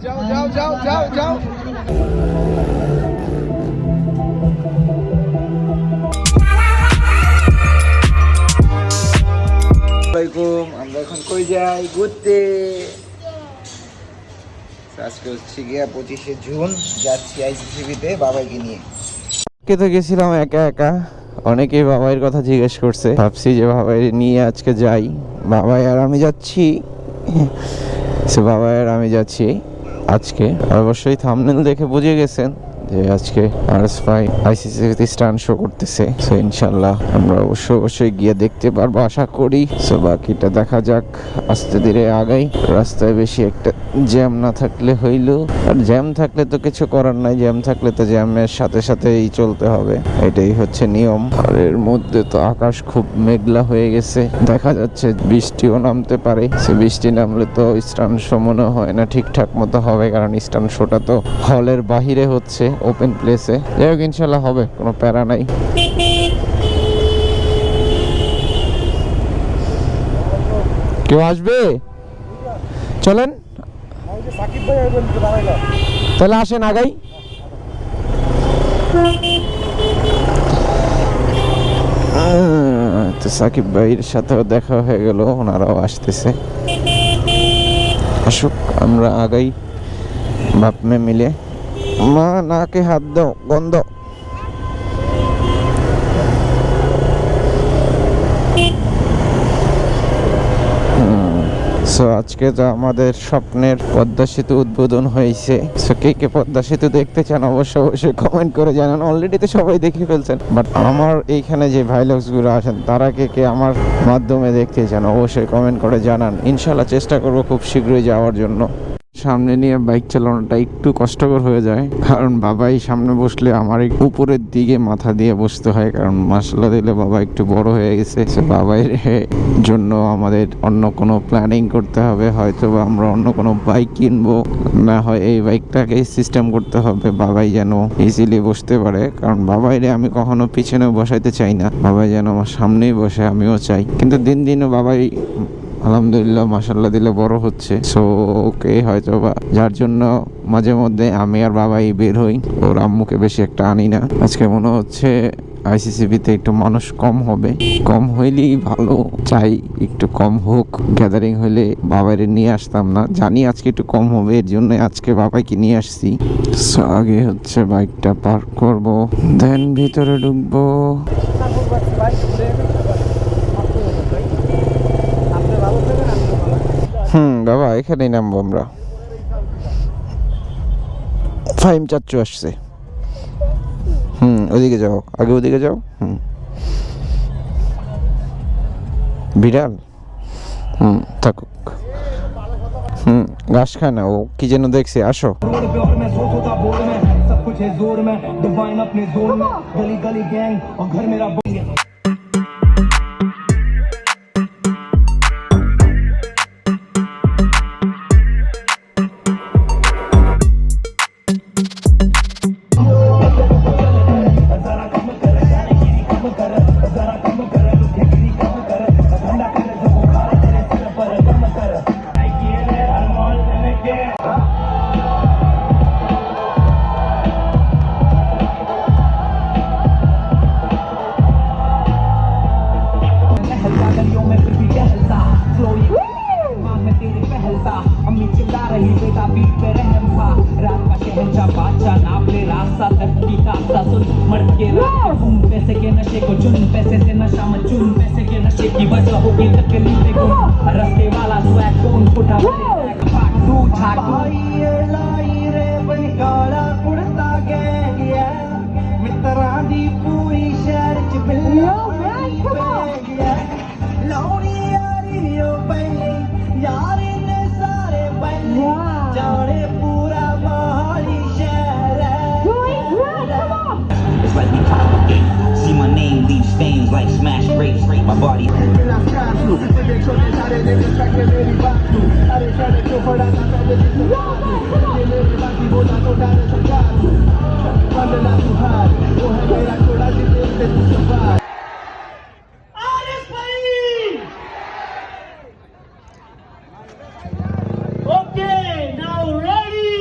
যাও যাও যাও যাও যাও। আমরা এখন কই যাই ঘুরতে। আজকে হচ্ছে গিয়া 25শে জুন, যাচ্ছি আইসিসিবিতে বাবাইকে নিয়ে। তো গেছিলাম একা একা, অনেকেই বাবাইয়ের কথা জিজ্ঞেস করছে, ভাবছি যে বাবাই নিয়ে আজকে যাই। বাবাই আর আমি যাচ্ছি, বাবাই আর আমি যাচ্ছি আজকে। অবশ্যই থাম্বনেল দেখে বুঝে গেছেন যে আজকে Vhai আইসিসিতে স্টান্ট শো করতেছে। সো ইনশাআল্লাহ আমরা অবশ্যই গিয়ে দেখতে পারবো আশা করি। সো বাকিটা দেখা যাক, আস্তে ধীরে আগাই। রাস্তায় বেশি একটা জ্যাম না থাকলে হইল, আর জ্যাম থাকলে তো কিছু করার নাই, জ্যাম থাকলে তো জ্যামের সাথে সাথেই চলতে হবে, এটাই হচ্ছে নিয়ম। আর এর মধ্যে তো আকাশ খুব মেঘলা হয়ে গেছে, দেখা যাচ্ছে বৃষ্টিও নামতে পারে। সে বৃষ্টি নামলে তো স্টান্ট শো মনে হয় না ঠিকঠাক মতো হবে, কারণ স্টান্ট শোটা তো হলের বাহিরে হচ্ছে, ওপেন প্লেসে। যাই হোক ইনশাল্লাহ হবে, কোনো প্যারা নাই। কেউ আসবে? চলেন তাহলে, আসেন আগাই। তো সাকিব ভাইয়ের সাথেও দেখা হয়ে গেল, ওনারাও আসতেছে। আসুক, আমরা আগাই বাপ মেয়ে মিলে। মা নাকে হাত দাও, গন্ধ। সো আজকে তো আমাদের স্বপ্নের পদ্মা সেতু উদ্বোধন হয়েছে। সো কে কে পদ্মা সেতু দেখতে চান অবশ্যই কমেন্ট করে জানান। অলরেডি তো সবাই দেখে ফেলছেন, বাট আমার এইখানে যে ভাই লোকসগুলো আছেন তারা কে কে আমার মাধ্যমে দেখতে চান অবশ্যই কমেন্ট করে জানান। ইনশাল্লাহ চেষ্টা করবো খুব শীঘ্রই যাওয়ার জন্য। সামনে নিয়ে বাইক চালানোটা একটু কষ্টকর হয়ে যায়, কারণ বাবাই সামনে বসলে আমার উপরের দিকে মাথা দিয়ে বসতে হয়, কারণ মাসাল্লাহ দিলে বাবা একটু বড় হয়ে গেছে। বাবাইয়ের জন্য আমাদের অন্য কোনো প্ল্যানিং করতে হবে, হয়তো বা আমরা অন্য কোনো বাইক কিনবো, না হয় এই বাইকটাকে সিস্টেম করতে হবে বাবাই যেন ইজিলি বসতে পারে। কারণ বাবাইরে আমি কখনো পিছনে বসাইতে চাই না, বাবাই যেন আমার সামনেই বসে আমিও চাই। কিন্তু দিন দিন বাবাই আলহামদুলিল্লাহ মাশাআল্লাহ দিলে বড় হচ্ছে। সো ওকে হয়তো বা যার জন্য মাঝে মধ্যে আমি আর বাবাই বের হই, ওর আম্মুকে বেশি একটা আনি না। আজকে মনে হচ্ছে আইসিসিবিতে একটু মানুষ কম হবে, কম হইলেই ভালো, চাই একটু কম হোক। গ্যাদারিং হইলে বাবাইরে নিয়ে আসতাম না, জানি আজকে একটু কম হবে, এর জন্য আজকে বাবাইকে নিয়ে আসছি। সো আগে হচ্ছে বাইকটা পার্ক করব, দেন ভিতরে ঢুকবো। বাবা এখানেই নামবো আমরা। ফাহিম চাচ্চু আসছে। ওদিকে যাও, আগে ওদিকে যাও। বিড়াল থাকুক, ঘাস খায় না, ও কি যেন দেখছে। আসো। Like smash grapes, my body. Okay, now ready.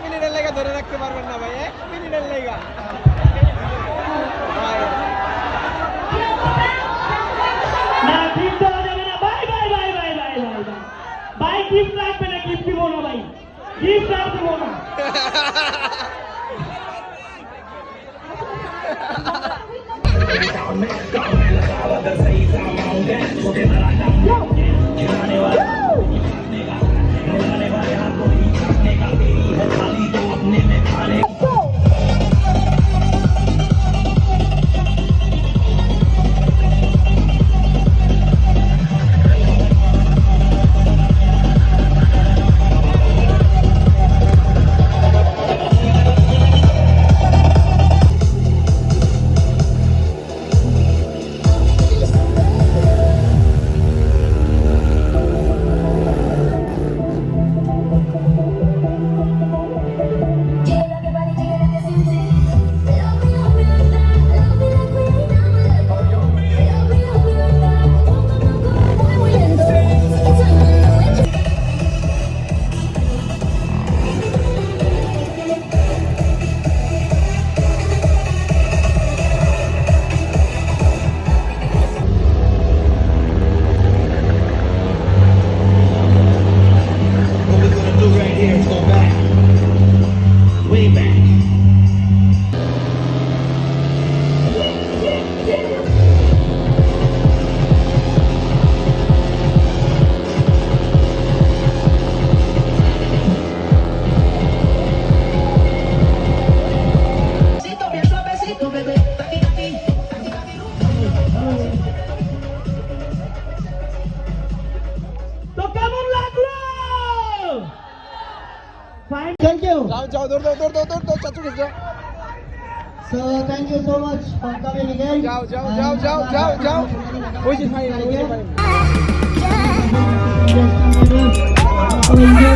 মিনিটের লেগে ধরে রাখতে পারবেন না ভাই, 1 মিনিটের লেগে। না ঠিক দেওয়া যাবে না ভাই ভাই ভাই ভাই ভাই ভাই ভাই ভাই গিফট রাখবে না, গিফট দিব না ভাই, গিফট আর দিব না। তো কেমন লাগলো? Thank you. যাও দৌড় চাচু যাও So thank you so much for coming again. যাও ওই যে ফাইন Yes,